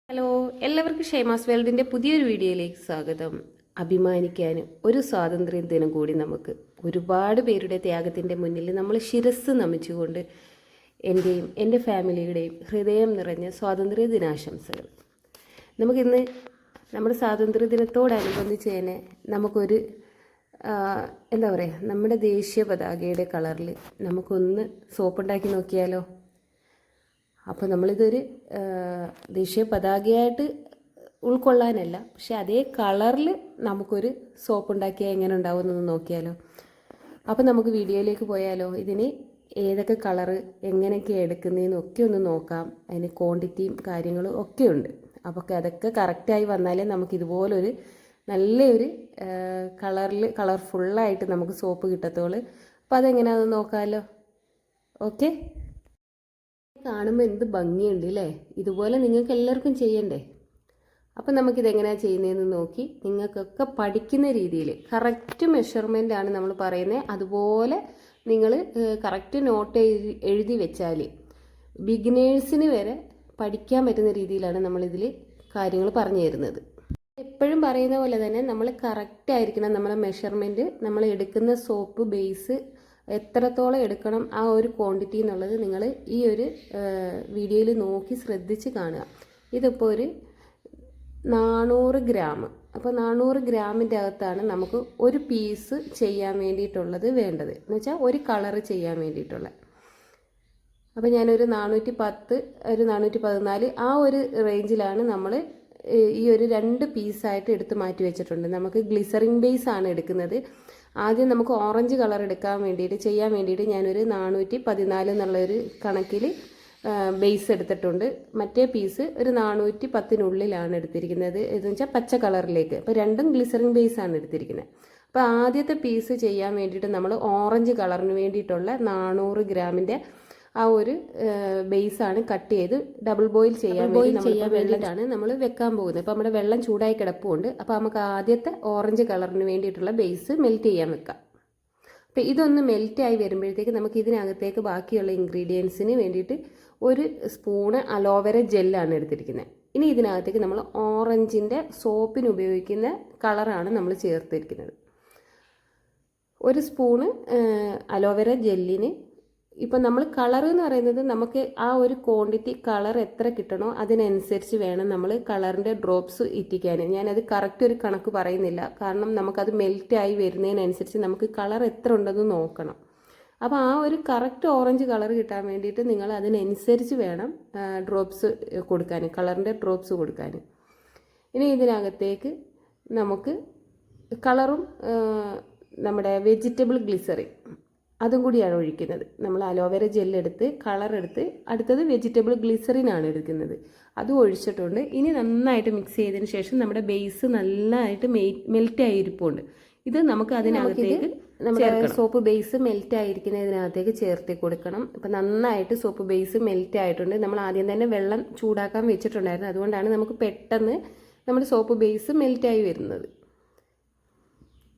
Hello, എല്ലാവർക്കും ഷേമാസ് വേൾഡിൻ്റെ പുതിയൊരു വീഡിയോയിലേക്ക് സ്വാഗതം. അഭിമാനിക്കാനും ഒരു സ്വാതന്ത്ര്യ ദിനം കൂടി നമുക്ക് ഒരുപാട് പേരുടെ ത്യാഗത്തിൻ്റെ മുന്നിൽ നമ്മൾ ശിരസ് നമിച്ചുകൊണ്ട് എൻ്റെയും എൻ്റെ ഫാമിലിയുടെയും ഹൃദയം നിറഞ്ഞ സ്വാതന്ത്ര്യ ദിനാശംസകൾ. നമുക്കിന്ന് നമ്മുടെ സ്വാതന്ത്ര്യ ദിനത്തോടനുബന്ധിച്ച് തന്നെ നമുക്കൊരു എന്താ പറയുക, നമ്മുടെ ദേശീയ പതാകയുടെ കളറിൽ നമുക്കൊന്ന് സോപ്പുണ്ടാക്കി നോക്കിയാലോ. അപ്പോൾ നമ്മളിതൊരു ദേശീയ പതാകയായിട്ട് ഉൾക്കൊള്ളാനല്ല, പക്ഷെ അതേ കളറിൽ നമുക്കൊരു സോപ്പ് ഉണ്ടാക്കിയാൽ എങ്ങനെ ഉണ്ടാവുമെന്നൊന്ന് നോക്കിയാലോ. അപ്പോൾ നമുക്ക് വീഡിയോയിലേക്ക് പോയാലോ. ഇതിന് ഏതൊക്കെ കളറ് എങ്ങനെയൊക്കെയാണ് എടുക്കുന്നതെന്നൊക്കെ ഒന്ന് നോക്കാം. അതിന് ക്വാണ്ടിറ്റിയും കാര്യങ്ങളും ഒക്കെ ഉണ്ട്. അപ്പോൾ അതൊക്കെ കറക്റ്റായി വന്നാലേ നമുക്കിതുപോലൊരു നല്ലൊരു കളർഫുള്ളായിട്ട് നമുക്ക് സോപ്പ് കിട്ടത്തുള്ളൂ. അപ്പോൾ അതെങ്ങനെയാണെന്ന് നോക്കാമല്ലോ. ഓക്കെ, കാണുമ്പോൾ എന്ത് ഭംഗിയുണ്ട് അല്ലേ. ഇതുപോലെ നിങ്ങൾക്ക് എല്ലാവർക്കും ചെയ്യണ്ടേ. അപ്പം നമുക്കിതെങ്ങനെയാണ് ചെയ്യുന്നതെന്ന് നോക്കി നിങ്ങൾക്കൊക്കെ പഠിക്കുന്ന രീതിയിൽ കറക്റ്റ് മെഷർമെൻ്റാണ് നമ്മൾ പറയുന്നത്. അതുപോലെ നിങ്ങൾ കറക്റ്റ് നോട്ട് എഴുതി വെച്ചാൽ ബിഗിനേഴ്സിന് വരെ പഠിക്കാൻ പറ്റുന്ന രീതിയിലാണ് നമ്മളിതിൽ കാര്യങ്ങൾ പറഞ്ഞു തരുന്നത്. എപ്പോഴും പറയുന്ന പോലെ തന്നെ നമ്മൾ കറക്റ്റായിരിക്കണം നമ്മളെ മെഷർമെൻറ്റ്. നമ്മൾ എടുക്കുന്ന സോപ്പ് ബേസ് എത്രത്തോളം എടുക്കണം, ആ ഒരു ക്വാണ്ടിറ്റി എന്നുള്ളത് നിങ്ങൾ ഈ ഒരു വീഡിയോയിൽ നോക്കി ശ്രദ്ധിച്ച് കാണുക. ഇതിപ്പോൾ ഒരു 400 ഗ്രാം. അപ്പോൾ 400 ഗ്രാമിൻ്റെ അകത്താണ് നമുക്ക് ഒരു പീസ് ചെയ്യാൻ വേണ്ടിയിട്ടുള്ളത് വേണ്ടത്, എന്ന് വെച്ചാൽ ഒരു കളറ് ചെയ്യാൻ വേണ്ടിയിട്ടുള്ള. അപ്പോൾ ഞാനൊരു 410 ഒരു 414 ആ ഒരു റേഞ്ചിലാണ് നമ്മൾ ഈ ഒരു 2 പീസായിട്ട് എടുത്ത് മാറ്റി വെച്ചിട്ടുണ്ട്. നമുക്ക് ഗ്ലിസറിൻ ബേസ് ആണ് എടുക്കുന്നത്. ആദ്യം നമുക്ക് ഓറഞ്ച് കളർ എടുക്കാൻ വേണ്ടിയിട്ട് ചെയ്യാൻ വേണ്ടിയിട്ട് ഞാനൊരു 414 എന്നുള്ളൊരു കണക്കിൽ ബേസ് എടുത്തിട്ടുണ്ട്. മറ്റേ പീസ് ഒരു 410-നുള്ളിലാണ് എടുത്തിരിക്കുന്നത്, എന്ന് വെച്ചാൽ പച്ച കളറിലേക്ക്. അപ്പോൾ രണ്ടും ഗ്ലിസറിൻ ബേസ് ആണ് എടുത്തിരിക്കുന്നത്. അപ്പോൾ ആദ്യത്തെ പീസ് ചെയ്യാൻ വേണ്ടിയിട്ട് നമ്മൾ ഓറഞ്ച് കളറിന് വേണ്ടിയിട്ടുള്ള 400 ഗ്രാമിൻ്റെ ആ ഒരു ബേസാണ് കട്ട് ചെയ്ത് ഡബിൾ ബോയിൽ ചെയ്യാൻ വേണ്ടിയിട്ടാണ് നമ്മൾ വെക്കാൻ പോകുന്നത്. അപ്പോൾ നമ്മുടെ വെള്ളം ചൂടായി കിടപ്പുണ്ട്. അപ്പോൾ നമുക്ക് ആദ്യത്തെ ഓറഞ്ച് കളറിന് വേണ്ടിയിട്ടുള്ള ബേസ് മെൽറ്റ് ചെയ്യാൻ വെക്കാം. അപ്പോൾ ഇതൊന്ന് മെൽറ്റായി വരുമ്പോഴത്തേക്ക് നമുക്ക് ഇതിനകത്തേക്ക് ബാക്കിയുള്ള ഇൻഗ്രീഡിയൻസിന് വേണ്ടിയിട്ട് ഒരു സ്പൂണ് അലോവേര ജെല്ലാണ് എടുത്തിരിക്കുന്നത്. ഇനി ഇതിനകത്തേക്ക് നമ്മൾ ഓറഞ്ചിൻ്റെ സോപ്പിന് ഉപയോഗിക്കുന്ന കളറാണ് നമ്മൾ ചേർത്തിരിക്കുന്നത്. ഒരു സ്പൂണ് അലോവേര ജെല്ലിന് ഇപ്പം നമ്മൾ കളർ എന്ന് പറയുന്നത് നമുക്ക് ആ ഒരു ക്വാണ്ടിറ്റി കളർ എത്ര കിട്ടണോ അതിനനുസരിച്ച് വേണം നമ്മൾ കളറിൻ്റെ ഡ്രോപ്സ് ഇറ്റിക്കാൻ. ഞാനത് കറക്റ്റ് ഒരു കണക്ക് പറയുന്നില്ല, കാരണം നമുക്കത് മെൽറ്റായി വരുന്നതിനനുസരിച്ച് നമുക്ക് കളർ എത്ര ഉണ്ടെന്ന് നോക്കണം. അപ്പോൾ ആ ഒരു കറക്റ്റ് ഓറഞ്ച് കളർ കിട്ടാൻ വേണ്ടിയിട്ട് നിങ്ങൾ അതിനനുസരിച്ച് വേണം ഡ്രോപ്സ് കൊടുക്കാൻ, കളറിൻ്റെ ഡ്രോപ്സ് കൊടുക്കാൻ. ഇനി ഇതിനകത്തേക്ക് നമുക്ക് കളറും നമ്മുടെ വെജിറ്റബിൾ ഗ്ലിസറിൻ അതും കൂടിയാണ് ഒഴിക്കുന്നത്. നമ്മൾ അലോവേര ജെല്ലെടുത്ത് കളറെടുത്ത് അടുത്തത് വെജിറ്റബിൾ ഗ്ലിസറിനാണ് എടുക്കുന്നത്. അതും ഒഴിച്ചിട്ടുണ്ട്. ഇനി നന്നായിട്ട് മിക്സ് ചെയ്തതിന് ശേഷം നമ്മുടെ ബേസ് നന്നായിട്ട് മെൽറ്റായി ഇരിപ്പുണ്ട്. ഇത് നമുക്ക് അതിനകത്തേക്ക് നമ്മുടെ സോപ്പ് ബേസ് മെൽറ്റായിരിക്കുന്നതിനകത്തേക്ക് ചേർത്ത് കൊടുക്കണം. അപ്പം നന്നായിട്ട് സോപ്പ് ബേസ് മെൽറ്റ് ആയിട്ടുണ്ട്. നമ്മൾ ആദ്യം തന്നെ വെള്ളം ചൂടാക്കാൻ വെച്ചിട്ടുണ്ടായിരുന്നു, അതുകൊണ്ടാണ് നമുക്ക് പെട്ടെന്ന് നമ്മുടെ സോപ്പ് ബേസ് മെൽറ്റായി വരുന്നത്.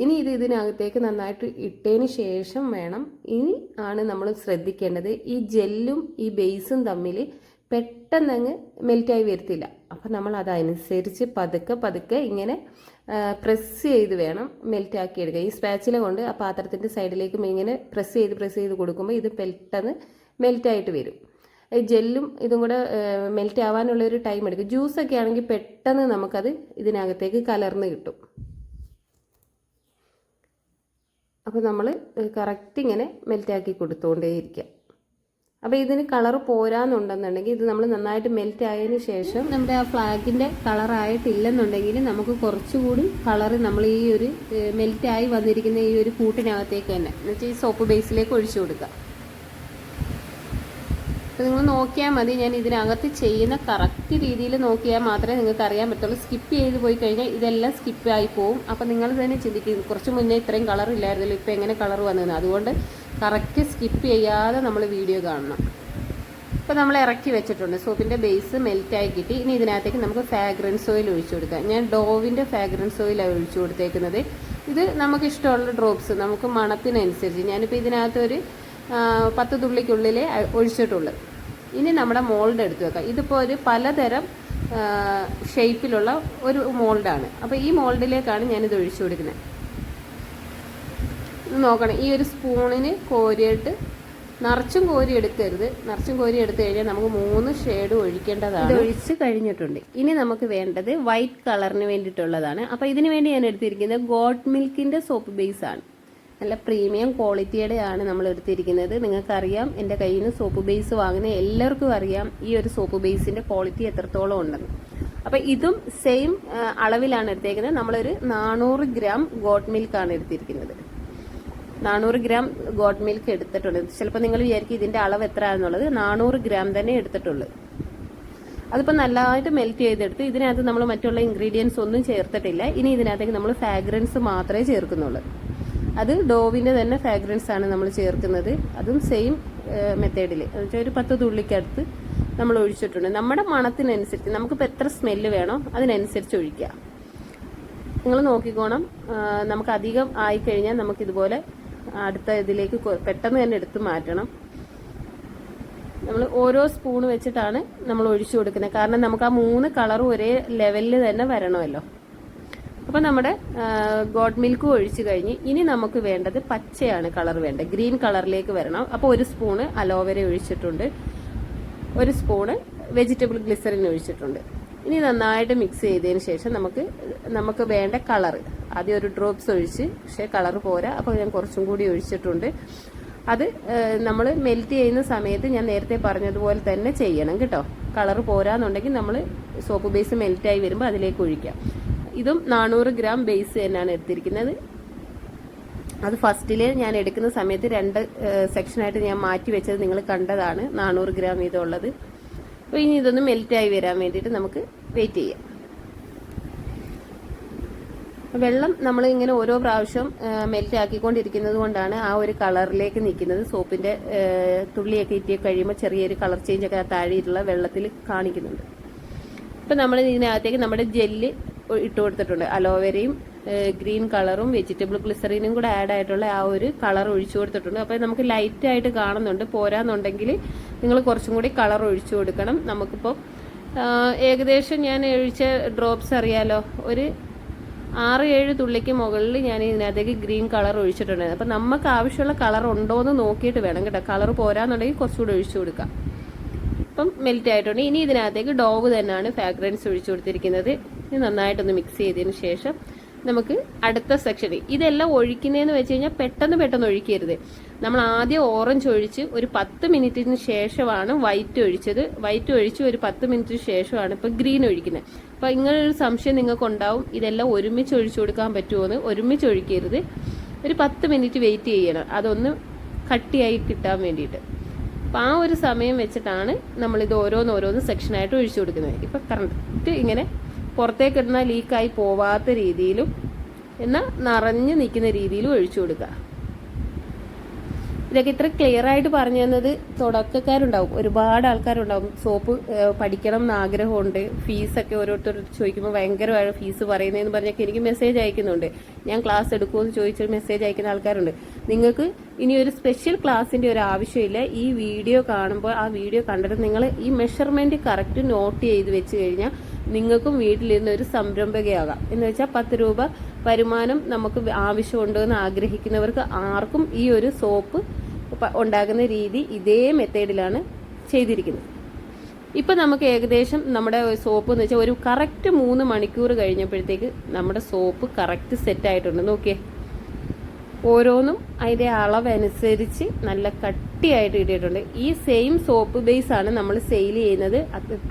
ഇനി ഇതിനകത്തേക്ക് നന്നായിട്ട് ഇട്ടതിന് ശേഷം വേണം, ഇനി ആണ് നമ്മൾ ശ്രദ്ധിക്കേണ്ടത്, ഈ ജെല്ലും ഈ ബേസും തമ്മിൽ പെട്ടെന്നങ്ങ് മെൽറ്റായി വരത്തില്ല. അപ്പം നമ്മൾ അതനുസരിച്ച് പതുക്കെ ഇങ്ങനെ പ്രസ് ചെയ്ത് വേണം മെൽറ്റാക്കി എടുക്കുക. ഈ സ്പാച്ചില കൊണ്ട് ആ പാത്രത്തിൻ്റെ സൈഡിലേക്ക് ഇങ്ങനെ പ്രസ് ചെയ്ത് കൊടുക്കുമ്പോൾ ഇത് പെട്ടെന്ന് മെൽറ്റായിട്ട് വരും. ജെല്ലും ഇതും കൂടെ മെൽറ്റ് ആവാനുള്ളൊരു ടൈം എടുക്കും. ജ്യൂസൊക്കെ ആണെങ്കിൽ പെട്ടെന്ന് നമുക്കത് ഇതിനകത്തേക്ക് കലർന്ന് കിട്ടും. അപ്പോൾ നമ്മൾ കറക്റ്റ് ഇങ്ങനെ മെൽറ്റാക്കി കൊടുത്തുകൊണ്ടേയിരിക്കുക. അപ്പോൾ ഇതിന് കളർ പോരാന്നുണ്ടെന്നുണ്ടെങ്കിൽ ഇത് നമ്മൾ നന്നായിട്ട് മെൽറ്റ് ആയതിന് ശേഷം നമ്മുടെ ആ ഫ്ലാഗിൻ്റെ കളറായിട്ടില്ലെന്നുണ്ടെങ്കിൽ നമുക്ക് കുറച്ചുകൂടി കളറ് നമ്മൾ ഈ ഒരു മെൽറ്റായി വന്നിരിക്കുന്ന ഈ ഒരു കൂട്ടിനകത്തേക്ക് തന്നെ, എന്ന് വെച്ചാൽ ഈ സോപ്പ് ബേസിലേക്ക് ഒഴിച്ചു കൊടുക്കുക. അപ്പോൾ നിങ്ങൾ നോക്കിയാൽ മതി, ഞാൻ ഇതിനകത്ത് ചെയ്യുന്ന കറക്റ്റ് രീതിയിൽ നോക്കിയാൽ മാത്രമേ നിങ്ങൾക്ക് അറിയാൻ പറ്റുള്ളൂ. സ്കിപ്പ് ചെയ്ത് പോയി കഴിഞ്ഞാൽ ഇതെല്ലാം സ്കിപ്പായി പോവും. അപ്പോൾ നിങ്ങൾ തന്നെ ചിന്തിക്കും, കുറച്ച് മുന്നേ ഇത്രയും കളർ ഇല്ലായിരുന്നല്ലോ, ഇപ്പോൾ എങ്ങനെ കളർ വന്നതെന്ന്. അതുകൊണ്ട് കറക്റ്റ് സ്കിപ്പ് ചെയ്യാതെ നമ്മൾ വീഡിയോ കാണണം. ഇപ്പോൾ നമ്മൾ ഇറക്കി വെച്ചിട്ടുണ്ട്, സോപ്പിൻ്റെ ബേസ് മെൽറ്റായി കിട്ടി. ഇനി ഇതിനകത്തേക്ക് നമുക്ക് ഫ്രാഗ്രൻസ് ഓയിൽ ഒഴിച്ചു കൊടുക്കാം. ഞാൻ ഡോവിൻ്റെ ഫ്രാഗ്രൻസ് ഓയിലാണ് ഒഴിച്ചു കൊടുത്തേക്കുന്നത്. ഇത് നമുക്ക് ഇഷ്ടമുള്ള ഡ്രോപ്സ് നമുക്ക് മണത്തിനനുസരിച്ച്, ഞാനിപ്പോൾ ഇതിനകത്തൊരു 10 തുള്ളിക്കുള്ളിലേ ഒഴിച്ചിട്ടുള്ളൂ. ഇനി നമ്മുടെ മോൾഡ് എടുത്ത് വെക്കാം. ഇതിപ്പോൾ ഒരു പലതരം ഷേപ്പിലുള്ള ഒരു മോൾഡാണ്. അപ്പോൾ ഈ മോൾഡിലേക്കാണ് ഞാനിത് ഒഴിച്ചു കൊടുക്കുന്നത്. ഇത് നോക്കണം, ഈ ഒരു സ്പൂണിന് കോരിയിട്ട് നിറച്ചും കോരി എടുക്കരുത്. നിറച്ചും കോരി എടുത്തു കഴിഞ്ഞാൽ നമുക്ക് 3 ഷെയ്ഡ് ഒഴിക്കേണ്ടതാണ്. ഇത് ഒഴിച്ച് കഴിഞ്ഞിട്ടുണ്ട്. ഇനി നമുക്ക് വേണ്ടത് വൈറ്റ് കളറിന് വേണ്ടിയിട്ടുള്ളതാണ്. അപ്പോൾ ഇതിന് വേണ്ടി ഞാൻ എടുത്തിരിക്കുന്നത് ഗോട്ട് മിൽക്കിൻ്റെ സോപ്പ് ബേസാണ്. നല്ല പ്രീമിയം ക്വാളിറ്റിയുടെയാണ് നമ്മൾ എടുത്തിരിക്കുന്നത്. നിങ്ങൾക്കറിയാം, എൻ്റെ കയ്യിൽ നിന്ന് സോപ്പ് ബേസ് വാങ്ങുന്ന എല്ലാവർക്കും അറിയാം ഈ ഒരു സോപ്പ് ബേസിൻ്റെ ക്വാളിറ്റി എത്രത്തോളം ഉണ്ടെന്ന്. അപ്പോൾ ഇതും സെയിം അളവിലാണ് എടുത്തേക്കുന്നത്. നമ്മളൊരു 400 ഗ്രാം ഗോട്ട് മിൽക്കാണ് എടുത്തിരിക്കുന്നത്. 400 ഗ്രാം ഗോട്ട് മിൽക്ക് എടുത്തിട്ടുണ്ട്. ചിലപ്പോൾ നിങ്ങൾ വിചാരിക്കും ഇതിൻ്റെ അളവ് എത്രയാണെന്നുള്ളത്. 400 ഗ്രാം തന്നെ എടുത്തിട്ടുള്ളൂ. അതിപ്പോൾ നല്ലതായിട്ട് മെൽറ്റ് ചെയ്തെടുത്ത് ഇതിനകത്ത് നമ്മൾ മറ്റുള്ള ഇൻഗ്രീഡിയൻസ് ഒന്നും ചേർത്തിട്ടില്ല. ഇനി ഇതിനകത്തേക്ക് നമ്മൾ ഫ്രാഗ്രൻസ് മാത്രമേ ചേർക്കുന്നുള്ളൂ. അത് ഡോവിൻ്റെ തന്നെ ഫ്രാഗ്രൻസ് ആണ് നമ്മൾ ചേർക്കുന്നത്. അതും സെയിം മെത്തേഡിൽ എന്ന് വെച്ചാൽ ഒരു 10 തുള്ളിക്കടുത്ത് നമ്മൾ ഒഴിച്ചിട്ടുണ്ട്. നമ്മുടെ മണത്തിനനുസരിച്ച് നമുക്കിപ്പോൾ എത്ര സ്മെല്ല് വേണോ അതിനനുസരിച്ച് ഒഴിക്കുക. നിങ്ങൾ നോക്കിക്കോണം, നമുക്ക് അധികം ആയിക്കഴിഞ്ഞാൽ നമുക്കിതുപോലെ അടുത്ത ഇതിലേക്ക് പെട്ടെന്ന് തന്നെ എടുത്ത് മാറ്റണം. നമ്മൾ ഓരോ സ്പൂൺ വെച്ചിട്ടാണ് നമ്മൾ ഒഴിച്ചു കൊടുക്കുന്നത്. കാരണം നമുക്ക് ആ 3 കളറും ഒരേ ലെവലിൽ തന്നെ വരണമല്ലോ. അപ്പോൾ നമ്മുടെ ഗോട്ട് മിൽക്ക് ഒഴിച്ചു കഴിഞ്ഞ് ഇനി നമുക്ക് വേണ്ടത് പച്ചയാണ് കളർ വേണ്ടത്. ഗ്രീൻ കളറിലേക്ക് വരണം. അപ്പോൾ 1 സ്പൂണ് അലോവേര ഒഴിച്ചിട്ടുണ്ട്, 1 സ്പൂണ് വെജിറ്റബിൾ ഗ്ലിസറിൻ ഒഴിച്ചിട്ടുണ്ട്. ഇനി നന്നായിട്ട് മിക്സ് ചെയ്തതിന് ശേഷം നമുക്ക് വേണ്ട കളറ് ആദ്യം ഒരു ഡ്രോപ്സ് ഒഴിച്ച്, പക്ഷേ കളർ പോരാ, അപ്പോൾ ഞാൻ കുറച്ചും കൂടി ഒഴിച്ചിട്ടുണ്ട്. അത് നമ്മൾ മെൽറ്റ് ചെയ്യുന്ന സമയത്ത് ഞാൻ നേരത്തെ പറഞ്ഞതുപോലെ തന്നെ ചെയ്യണം കേട്ടോ. കളർ പോരാന്നുണ്ടെങ്കിൽ നമ്മൾ സോപ്പ് ബേസ് മെൽറ്റായി വരുമ്പോൾ അതിലേക്ക് ഒഴിക്കാം. ഇതും 400 ഗ്രാം ബേസ് തന്നെയാണ് എടുത്തിരിക്കുന്നത്. അത് ഫസ്റ്റിൽ ഞാൻ എടുക്കുന്ന സമയത്ത് 2 സെക്ഷനായിട്ട് ഞാൻ മാറ്റി വെച്ചത് നിങ്ങൾ കണ്ടതാണ്, 400 ഗ്രാം ഇതുള്ളത്. അപ്പോൾ ഇനി ഇതൊന്ന് മെൽറ്റായി വരാൻ വേണ്ടിയിട്ട് നമുക്ക് വെയിറ്റ് ചെയ്യാം. വെള്ളം നമ്മൾ ഇങ്ങനെ ഓരോ പ്രാവശ്യം മെൽറ്റ് ആക്കിക്കൊണ്ടിരിക്കുന്നത് കൊണ്ടാണ് ആ ഒരു കളറിലേക്ക് നിൽക്കുന്നത്. സോപ്പിന്റെ തുള്ളിയൊക്കെ ഇറ്റി കഴിയുമ്പോൾ ചെറിയൊരു കളർ ചേഞ്ച് ഒക്കെ താഴെയുള്ള വെള്ളത്തിൽ കാണിക്കുന്നുണ്ട്. ഇപ്പം നമ്മൾ ഇതിനകത്തേക്ക് നമ്മുടെ ജെല്ല് ഇട്ട് കൊടുത്തിട്ടുണ്ട്. അലോവേരയും ഗ്രീൻ കളറും വെജിറ്റബിൾ ഗ്ലിസറിനും കൂടെ ആഡ് ആയിട്ടുള്ള ആ ഒരു കളർ ഒഴിച്ചു കൊടുത്തിട്ടുണ്ട്. അപ്പോൾ നമുക്ക് ലൈറ്റ് ആയിട്ട് കാണുന്നുണ്ട്. പോരാന്നുണ്ടെങ്കിൽ നിങ്ങൾ കുറച്ചും കൂടി കളർ ഒഴിച്ചു കൊടുക്കണം. നമുക്കിപ്പോൾ ഏകദേശം ഞാൻ ഒഴിച്ച ഡ്രോപ്സ് അറിയാലോ, ഒരു 6-7 തുള്ളിക്ക് മുകളിൽ ഞാൻ ഇതിനകത്തേക്ക് ഗ്രീൻ കളർ ഒഴിച്ചിട്ടുണ്ട്. അപ്പം നമുക്ക് ആവശ്യമുള്ള കളർ ഉണ്ടോ എന്ന് നോക്കിയിട്ട് വേണം കേട്ടോ. കളർ പോരാന്നുണ്ടെങ്കിൽ കുറച്ചുകൂടി ഒഴിച്ചു കൊടുക്കാം. ഇപ്പം മെൽറ്റ് ആയിട്ടുണ്ട്. ഇനി ഇതിനകത്തേക്ക് ഡോവ് തന്നെയാണ് ഫ്രാഗ്രൻസ് ഒഴിച്ചു കൊടുത്തിരിക്കുന്നത്. ഇത് നന്നായിട്ടൊന്ന് മിക്സ് ചെയ്തതിന് ശേഷം നമുക്ക് അടുത്ത സെക്ഷനിൽ ഇതെല്ലാം ഒഴിക്കുന്നതെന്ന് വെച്ച് കഴിഞ്ഞാൽ പെട്ടെന്ന് ഒഴിക്കരുത്. നമ്മൾ ആദ്യം ഓറഞ്ച് ഒഴിച്ച് ഒരു 10 മിനിറ്റിന് ശേഷമാണ് വൈറ്റ് ഒഴിച്ചത്. വൈറ്റ് ഒഴിച്ച് ഒരു 10 മിനിറ്റിന് ശേഷമാണ് ഇപ്പം ഗ്രീൻ ഒഴിക്കുന്നത്. അപ്പം ഇങ്ങനൊരു സംശയം നിങ്ങൾക്ക് ഉണ്ടാവും, ഇതെല്ലാം ഒരുമിച്ച് ഒഴിച്ചു കൊടുക്കാൻ പറ്റുമോ എന്ന്. ഒരുമിച്ച് ഒഴിക്കരുത്, ഒരു 10 മിനിറ്റ് വെയിറ്റ് ചെയ്യണം, അതൊന്ന് കട്ടിയായി കിട്ടാൻ വേണ്ടിയിട്ട്. അപ്പം ആ ഒരു സമയം വെച്ചിട്ടാണ് നമ്മളിത് ഓരോന്ന് സെക്ഷനായിട്ട് ഒഴിച്ചു കൊടുക്കുന്നത്. ഇപ്പം കറക്റ്റ് ഇങ്ങനെ പുറത്തേക്ക് ഇടുന്ന ലീക്കായി പോവാത്ത രീതിയിലും എന്നാൽ നിറഞ്ഞു നിൽക്കുന്ന രീതിയിലും ഒഴിച്ചു കൊടുക്കുക. ഇതൊക്കെ ഇത്ര ക്ലിയർ ആയിട്ട് പറഞ്ഞു തന്നത് തുടക്കക്കാരുണ്ടാവും, ഒരുപാട് ആൾക്കാരുണ്ടാവും. സോപ്പ് പഠിക്കണം എന്ന് ആഗ്രഹമുണ്ട്. ഫീസൊക്കെ ഓരോരുത്തർ ചോദിക്കുമ്പോൾ ഭയങ്കരമായ ഫീസ് പറയുന്നതെന്ന് പറഞ്ഞൊക്കെ എനിക്ക് മെസ്സേജ് അയക്കുന്നുണ്ട്. ഞാൻ ക്ലാസ് എടുക്കുമെന്ന് ചോദിച്ച് മെസ്സേജ് അയക്കുന്ന ആൾക്കാരുണ്ട്. നിങ്ങൾക്ക് ഇനി ഒരു സ്പെഷ്യൽ ക്ലാസ്സിൻ്റെ ഒരു ആവശ്യമില്ല. ഈ വീഡിയോ കാണുമ്പോൾ ആ വീഡിയോ കണ്ടിട്ട് നിങ്ങൾ ഈ മെഷർമെൻറ്റ് കറക്റ്റ് നോട്ട് ചെയ്ത് വെച്ച് കഴിഞ്ഞാൽ നിങ്ങൾക്കും വീട്ടിലിരുന്ന് ഒരു സംരംഭകയാകാം. എന്ന് വെച്ചാൽ 10 രൂപ വരുമാനം നമുക്ക് ആവശ്യമുണ്ടോ എന്ന് ആഗ്രഹിക്കുന്നവർക്ക് ആർക്കും ഈ ഒരു സോപ്പ് ഉണ്ടാക്കുന്ന രീതി ഇതേ മെത്തേഡിലാണ് ചെയ്തിരിക്കുന്നത്. ഇപ്പം നമുക്ക് ഏകദേശം നമ്മുടെ സോപ്പ് എന്ന് വെച്ചാൽ ഒരു കറക്റ്റ് 3 മണിക്കൂർ കഴിഞ്ഞപ്പോഴത്തേക്ക് നമ്മുടെ സോപ്പ് കറക്റ്റ് സെറ്റായിട്ടുണ്ട്. നോക്കിയേ, ഓരോന്നും അതിൻ്റെ അളവനുസരിച്ച് നല്ല കട്ടിയായിട്ട് ഇട്ടിട്ടുണ്ട്. ഈ സെയിം സോപ്പ് ബേസ് ആണ് നമ്മൾ സെയിൽ ചെയ്യുന്നത്.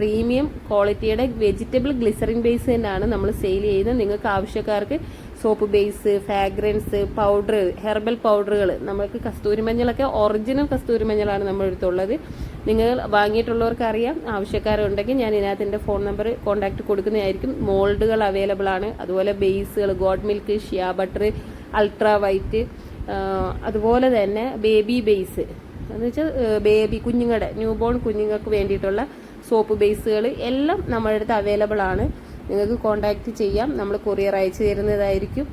പ്രീമിയം ക്വാളിറ്റിയുടെ വെജിറ്റബിൾ ഗ്ലിസറിൻ ബേസ് തന്നെയാണ് നമ്മൾ സെയിൽ ചെയ്യുന്നത്. നിങ്ങൾക്ക് ആവശ്യക്കാർക്ക് soap base, fragrance, powder, herbal പൗഡറുകൾ, നമുക്ക് കസ്തൂരി മഞ്ഞളൊക്കെ ഒറിജിനൽ കസ്തൂരി മഞ്ഞളാണ് നമ്മുടെ അടുത്തുള്ളത്. നിങ്ങൾ വാങ്ങിയിട്ടുള്ളവർക്ക് അറിയാം. ആവശ്യക്കാരുണ്ടെങ്കിൽ ഞാൻ ഇതിനകത്ത് എൻ്റെ ഫോൺ നമ്പർ കോൺടാക്ട് കൊടുക്കുന്നതായിരിക്കും. മോൾഡുകൾ അവൈലബിൾ ആണ്. അതുപോലെ ബേസുകൾ goat milk, shea butter, ultra white, അതുപോലെ തന്നെ ബേബി ബേസ് എന്ന് വെച്ചാൽ ബേബി കുഞ്ഞുങ്ങളുടെ ന്യൂബോൺ കുഞ്ഞുങ്ങൾക്ക് വേണ്ടിയിട്ടുള്ള സോപ്പ് ബേസുകൾ എല്ലാം നമ്മുടെ അടുത്ത് അവൈലബിൾ ആണ്. നിങ്ങൾക്ക് കോൺടാക്റ്റ് ചെയ്യാം, നമ്മൾ കൊറിയർ അയച്ചു തരുന്നതായിരിക്കും.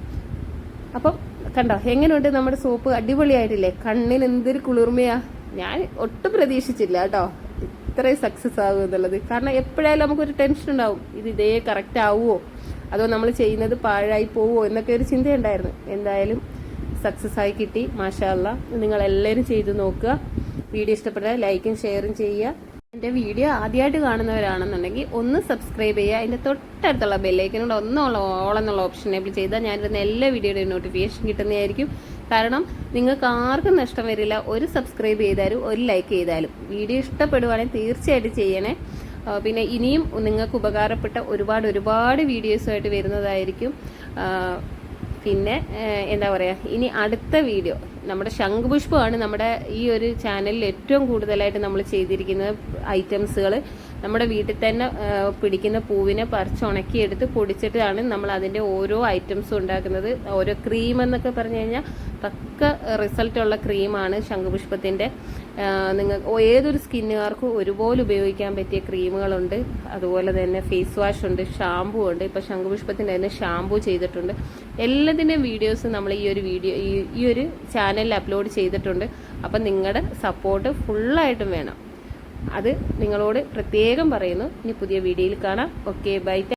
അപ്പം കണ്ടോ എങ്ങനെയുണ്ട് നമ്മുടെ സോപ്പ്? അടിപൊളിയായിട്ടില്ലേ? കണ്ണിന് എന്തൊരു കുളിർമയാ! ഞാൻ ഒട്ടും പ്രതീക്ഷിച്ചില്ല കേട്ടോ. ഇത്രയും സക്സസ് ആകും എന്നുള്ളത്. കാരണം എപ്പോഴായാലും നമുക്കൊരു ടെൻഷൻ ഉണ്ടാവും, ഇതേ കറക്റ്റ് ആവുമോ അതോ നമ്മൾ ചെയ്യുന്നത് പാഴായി പോവുമോ എന്നൊക്കെ ഒരു ചിന്തയുണ്ടായിരുന്നു. എന്തായാലും സക്സസ് ആയി കിട്ടി. മാഷാ അല്ലാ. നിങ്ങളെല്ലാവരും ചെയ്ത് നോക്കുക. വീഡിയോ ഇഷ്ടപ്പെട്ടാൽ ലൈക്കും ഷെയറും ചെയ്യുക. എൻ്റെ വീഡിയോ ആദ്യമായിട്ട് കാണുന്നവരാണെന്നുണ്ടെങ്കിൽ ഒന്ന് സബ്സ്ക്രൈബ് ചെയ്യുക. അതിൻ്റെ തൊട്ടടുത്തുള്ള ബെല്ലൈക്കനോട് ഓൾ എന്നുള്ള ഓപ്ഷൻ എനേബിൾ ചെയ്താൽ ഞാനിരുന്ന എല്ലാ വീഡിയോയുടെയും നോട്ടിഫിക്കേഷൻ കിട്ടുന്നതായിരിക്കും. കാരണം നിങ്ങൾക്ക് ആർക്കും നഷ്ടം വരില്ല. ഒരു സബ്സ്ക്രൈബ് ചെയ്താലും ഒരു ലൈക്ക് ചെയ്താലും. വീഡിയോ ഇഷ്ടപ്പെടുവാണെങ്കിൽ തീർച്ചയായിട്ടും ചെയ്യണേ. പിന്നെ ഇനിയും നിങ്ങൾക്ക് ഉപകാരപ്പെട്ട ഒരുപാട് വീഡിയോസുമായിട്ട് വരുന്നതായിരിക്കും. പിന്നെ എന്താ പറയുക, ഇനി അടുത്ത വീഡിയോ നമ്മുടെ ശംഖുപുഷ്പമാണ് നമ്മുടെ ഈ ഒരു ചാനലിൽ ഏറ്റവും കൂടുതലായിട്ട് നമ്മൾ ചെയ്തിരിക്കുന്ന ഐറ്റംസുകൾ. നമ്മുടെ വീട്ടിൽ തന്നെ പിടിക്കുന്ന പൂവിനെ പറിച്ചുണക്കിയെടുത്ത് പൊടിച്ചിട്ടാണ് നമ്മൾ അതിൻ്റെ ഓരോ ഐറ്റംസും ഉണ്ടാക്കുന്നത്. ഓരോ ക്രീം എന്നൊക്കെ പറഞ്ഞു കഴിഞ്ഞാൽ തക്ക റിസൾട്ടുള്ള ക്രീമാണ് ശംഖുപുഷ്പത്തിൻ്റെ. നിങ്ങൾ ഏതൊരു സ്കിന്നുകാർക്കും ഒരുപോലെ ഉപയോഗിക്കാൻ പറ്റിയ ക്രീമുകളുണ്ട്. അതുപോലെ തന്നെ ഫേസ് വാഷ് ഉണ്ട്, ഷാമ്പൂ ഉണ്ട്. ഇപ്പോൾ ശംഖുപുഷ്പത്തിൻ്റെ തന്നെ ഷാമ്പൂ ചെയ്തിട്ടുണ്ട്. എല്ലാത്തിൻ്റെയും വീഡിയോസ് നമ്മൾ ഈ ഒരു ചാനലിൽ അപ്ലോഡ് ചെയ്തിട്ടുണ്ട്. അപ്പം നിങ്ങളുടെ സപ്പോർട്ട് ഫുള്ളായിട്ടും വേണം. അത് നിങ്ങളോട് പ്രത്യേകം പറയുന്നു. ഇനി പുതിയ വീഡിയോയിൽ കാണാം. Okay, by.